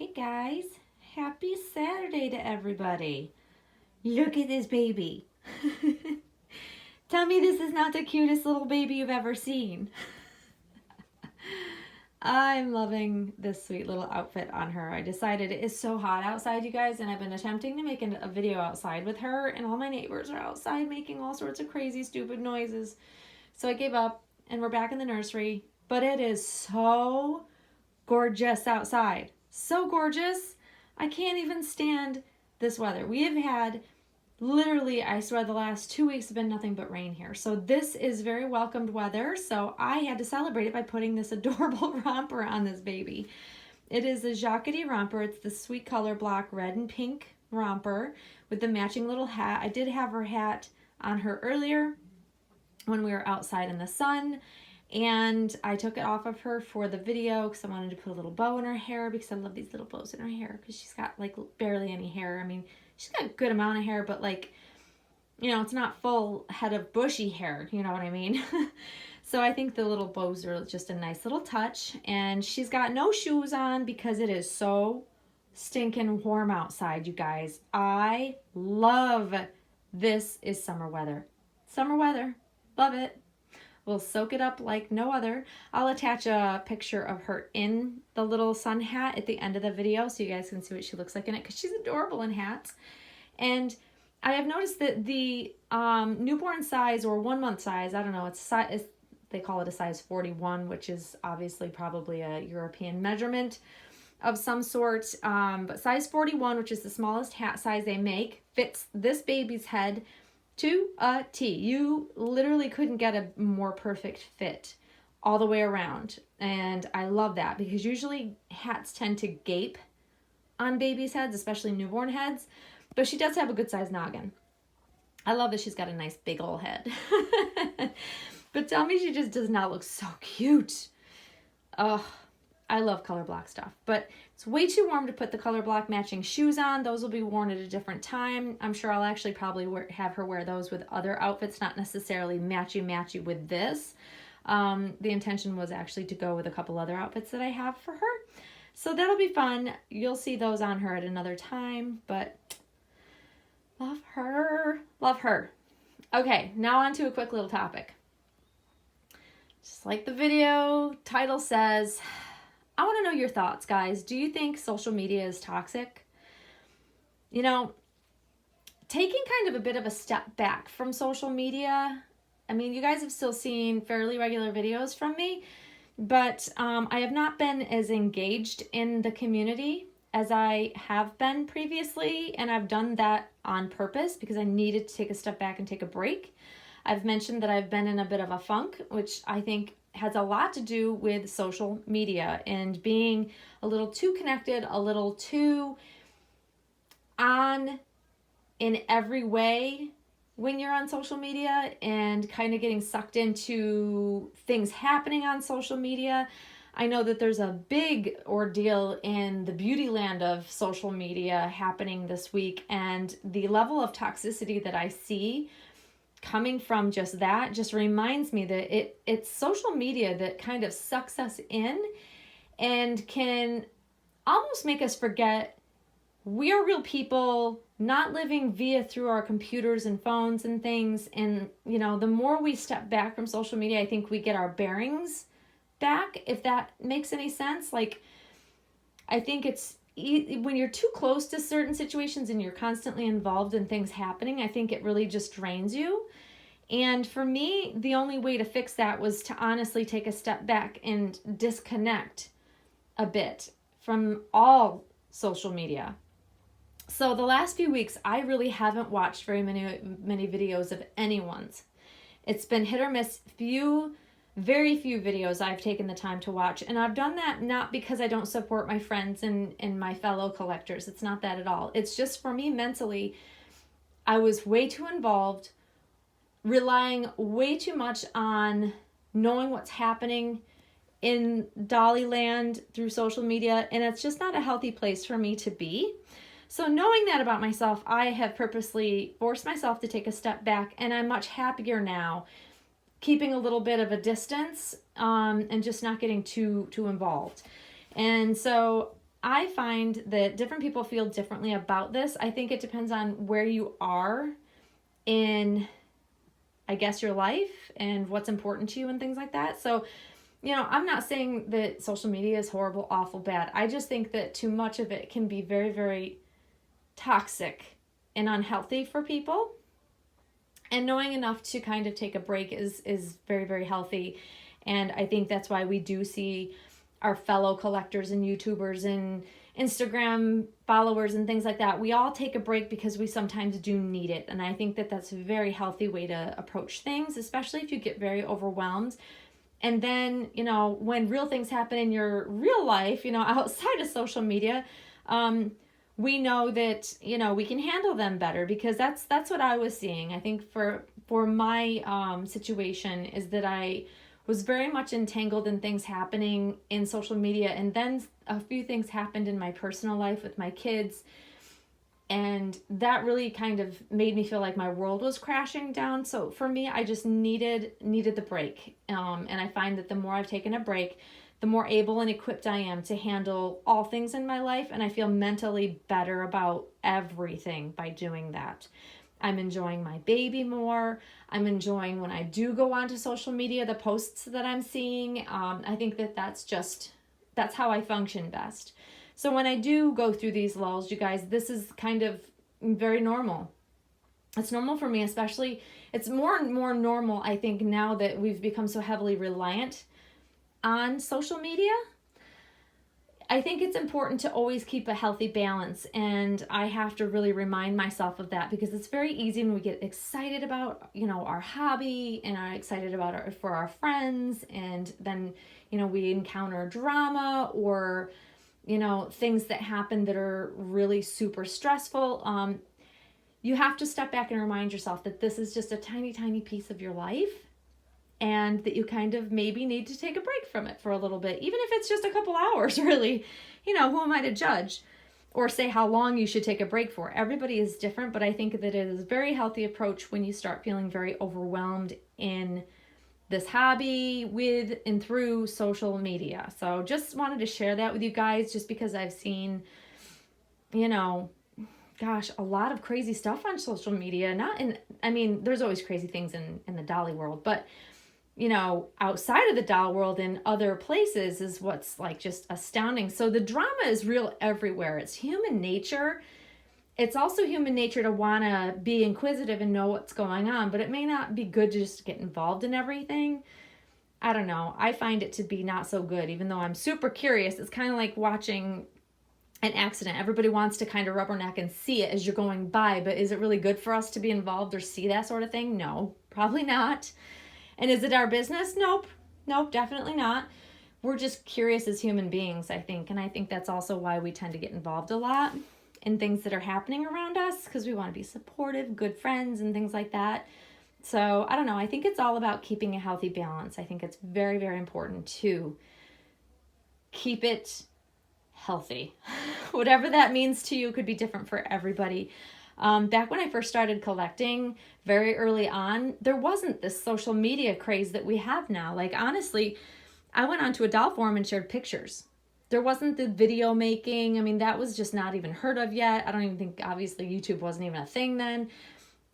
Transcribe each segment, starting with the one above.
Hey guys, happy Saturday to everybody. Look at this baby. Tell me this is not the cutest little baby you've ever seen. I'm loving this sweet little outfit on her. I decided it is so hot outside, you guys, and I've been attempting to make a video outside with her, and all my neighbors are outside making all sorts of crazy, stupid noises. So I gave up, and we're back in the nursery, but it is so gorgeous outside. So gorgeous. I can't even stand this weather. We have had literally, I swear, the last 2 weeks have been nothing but rain here. So this is very welcomed weather. So I had to celebrate it by putting this adorable romper on this baby. It is a Jacquerie romper. It's the sweet color block red and pink romper with the matching little hat. I did have her hat on her earlier when we were outside in the sun, and I took it off of her for the video because I wanted to put a little bow in her hair because I love these little bows in her hair because she's got like barely any hair. I mean, she's got a good amount of hair, but like, you know, it's not full head of bushy hair, you know what I mean? So I think the little bows are just a nice little touch. And she's got no shoes on because it is so stinking warm outside, you guys. I love this is summer weather. Summer weather. Love it. We'll soak it up like no other. I'll attach a picture of her in the little sun hat at the end of the video so you guys can see what she looks like in it because she's adorable in hats. And I have noticed that the newborn size or 1 month size, I don't know, they call it a size 41, which is obviously probably a European measurement of some sort. But size 41, which is the smallest hat size they make, fits this baby's head to a T. You literally couldn't get a more perfect fit all the way around. And I love that because usually hats tend to gape on babies' heads, especially newborn heads. But she does have a good sized noggin. I love that she's got a nice big old head. But tell me she just does not look so cute. Oh, I love color block stuff, but it's way too warm to put the color block matching shoes on. Those will be worn at a different time. I'm sure I'll actually probably have her wear those with other outfits, not necessarily matchy with this. The intention was actually to go with a couple other outfits that I have for her. So that'll be fun. You'll see those on her at another time, but love her. Love her. Okay, now on to a quick little topic. Just like the video title says, I want to know your thoughts, guys. Do you think social media is toxic? You know, taking kind of a bit of a step back from social media. I mean, you guys have still seen fairly regular videos from me, but I have not been as engaged in the community as I have been previously, and I've done that on purpose because I needed to take a step back and take a break. I've mentioned that I've been in a bit of a funk, which I think has a lot to do with social media and being a little too connected, a little too on in every way when you're on social media and kind of getting sucked into things happening on social media. I know that there's a big ordeal in the beauty land of social media happening this week, and the level of toxicity that I see coming from just that just reminds me that it's social media that kind of sucks us in and can almost make us forget we are real people not living through our computers and phones and things. And you know, the more we step back from social media, I think we get our bearings back, if that makes any sense. Like, I think it's when you're too close to certain situations and you're constantly involved in things happening, I think it really just drains you. And for me, the only way to fix that was to honestly take a step back and disconnect a bit from all social media. So the last few weeks, I really haven't watched very many videos of anyone's. It's been hit or miss. Very few videos I've taken the time to watch. And I've done that not because I don't support my friends and my fellow collectors. It's not that at all. It's just for me mentally, I was way too involved, relying way too much on knowing what's happening in Dolly Land through social media. And it's just not a healthy place for me to be. So knowing that about myself, I have purposely forced myself to take a step back. And I'm much happier now, keeping a little bit of a distance and just not getting too involved. And so I find that different people feel differently about this. I think it depends on where you are in, I guess, your life and what's important to you and things like that. So, I'm not saying that social media is horrible, awful, bad. I just think that too much of it can be very, very toxic and unhealthy for people. And knowing enough to kind of take a break is very, very healthy. And I think that's why we do see our fellow collectors and YouTubers and Instagram followers and things like that. We all take a break because we sometimes do need it. And I think that that's a very healthy way to approach things, especially if you get very overwhelmed. And then, when real things happen in your real life, outside of social media, we know that, we can handle them better, because that's what I was seeing. I think for my situation is that I was very much entangled in things happening in social media, and then a few things happened in my personal life with my kids, and that really kind of made me feel like my world was crashing down. So for me, I just needed the break, and I find that the more I've taken a break, the more able and equipped I am to handle all things in my life, and I feel mentally better about everything by doing that. I'm enjoying my baby more. I'm enjoying when I do go onto social media, the posts that I'm seeing. I think that's how I function best. So when I do go through these lulls, you guys, this is kind of very normal. It's normal for me, especially. It's more and more normal, I think, now that we've become so heavily reliant on social media. I think it's important to always keep a healthy balance, and I have to really remind myself of that, because it's very easy when we get excited about, our hobby, and are excited about for our friends, and then, we encounter drama or, things that happen that are really super stressful. You have to step back and remind yourself that this is just a tiny, tiny piece of your life, and that you kind of maybe need to take a break from it for a little bit, even if it's just a couple hours, really. Who am I to judge or say how long you should take a break for? Everybody is different, but I think that it is a very healthy approach when you start feeling very overwhelmed in this hobby with and through social media. So just wanted to share that with you guys, just because I've seen, a lot of crazy stuff on social media. There's always crazy things in the dolly world, but outside of the doll world in other places is what's like just astounding. So the drama is real everywhere. It's human nature. It's also human nature to want to be inquisitive and know what's going on, but it may not be good to just get involved in everything. I don't know. I find it to be not so good, even though I'm super curious. It's kind of like watching an accident. Everybody wants to kind of rubberneck and see it as you're going by, but is it really good for us to be involved or see that sort of thing? No, probably not. And is it our business? Nope, definitely not. We're just curious as human beings, I think. And I think that's also why we tend to get involved a lot in things that are happening around us, because we want to be supportive, good friends, and things like that. So I don't know. I think it's all about keeping a healthy balance. I think it's very, very important to keep it healthy. Whatever that means to you could be different for everybody. Back when I first started collecting very early on, there wasn't this social media craze that we have now. Like, honestly, I went onto a doll forum and shared pictures. There wasn't the video making. That was just not even heard of yet. I don't even think, obviously, YouTube wasn't even a thing then.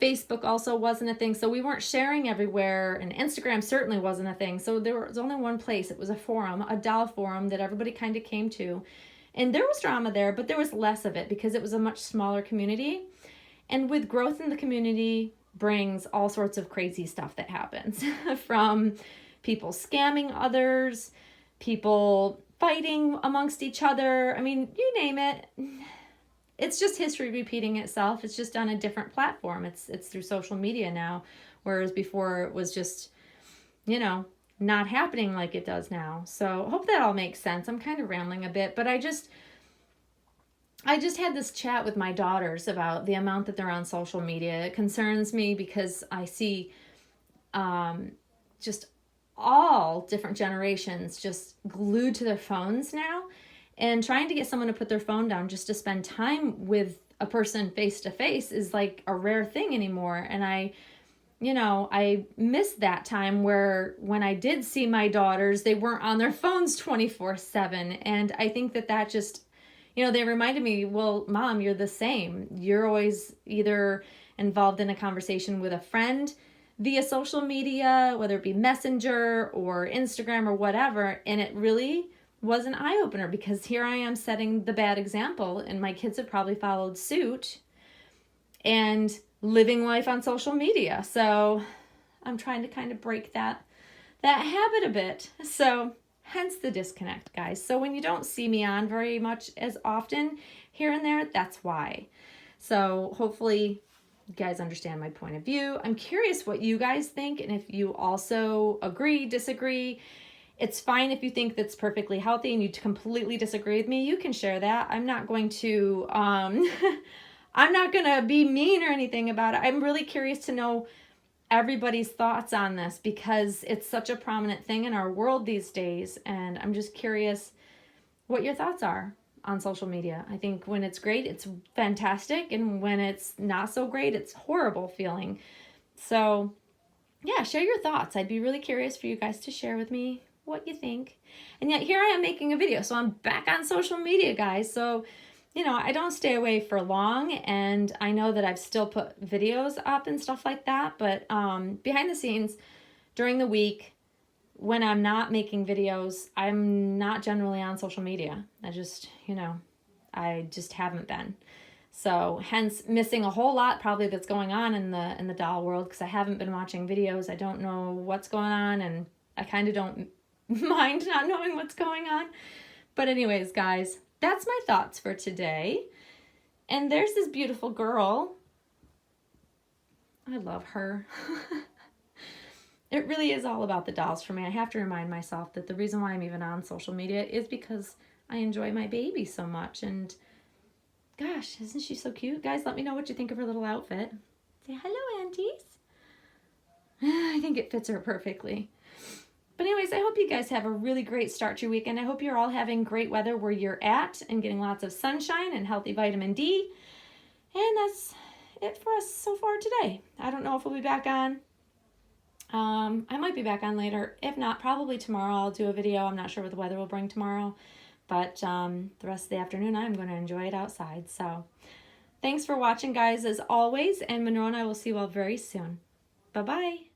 Facebook also wasn't a thing. So we weren't sharing everywhere, and Instagram certainly wasn't a thing. So there was only one place. It was a forum, a doll forum that everybody kind of came to. And there was drama there, but there was less of it because it was a much smaller community. And with growth in the community brings all sorts of crazy stuff that happens from people scamming others, people fighting amongst each other. You name it. It's just history repeating itself. It's just on a different platform. It's through social media now, whereas before it was just, not happening like it does now. So I hope that all makes sense. I'm kind of rambling a bit, but I just had this chat with my daughters about the amount that they're on social media. It concerns me because I see just all different generations just glued to their phones now, and trying to get someone to put their phone down just to spend time with a person face to face is like a rare thing anymore. And I missed that time where when I did see my daughters, they weren't on their phones 24/7. And I think that just you know, they reminded me, well, Mom, you're the same. You're always either involved in a conversation with a friend via social media, whether it be Messenger or Instagram or whatever. And it really was an eye-opener, because here I am setting the bad example, and my kids have probably followed suit and living life on social media. So I'm trying to kind of break that habit a bit. So hence the disconnect, guys. So when you don't see me on very much as often here and there, that's why. So hopefully you guys understand my point of view. I'm curious what you guys think, and if you also agree, disagree. It's fine if you think that's perfectly healthy and you completely disagree with me. You can share that. I'm not going to I'm not going to be mean or anything about it. I'm really curious to know everybody's thoughts on this, because it's such a prominent thing in our world these days, and I'm just curious what your thoughts are on social media. I think when it's great, it's fantastic, and when it's not so great, it's horrible feeling. So yeah, share your thoughts. I'd be really curious for you guys to share with me what you think. And yet here I am making a video, so I'm back on social media, guys. So you know, I don't stay away for long, and I know that I've still put videos up and stuff like that, but behind the scenes, during the week, when I'm not making videos, I'm not generally on social media. I just, you know, I just haven't been. So hence missing a whole lot probably that's going on in the doll world, because I haven't been watching videos. I don't know what's going on, and I kind of don't mind not knowing what's going on. But anyways, guys, that's my thoughts for today. And there's this beautiful girl. I love her. It really is all about the dolls for me. I have to remind myself that the reason why I'm even on social media is because I enjoy my baby so much. And gosh, isn't she so cute? Guys, let me know what you think of her little outfit. Say hello, aunties. I think it fits her perfectly. But anyways, I hope you guys have a really great start to your weekend. I hope you're all having great weather where you're at and getting lots of sunshine and healthy vitamin D. And that's it for us so far today. I don't know if we'll be back on. I might be back on later. If not, probably tomorrow I'll do a video. I'm not sure what the weather will bring tomorrow. But the rest of the afternoon, I'm going to enjoy it outside. So thanks for watching, guys, as always. And Monroe and I will see you all very soon. Bye-bye.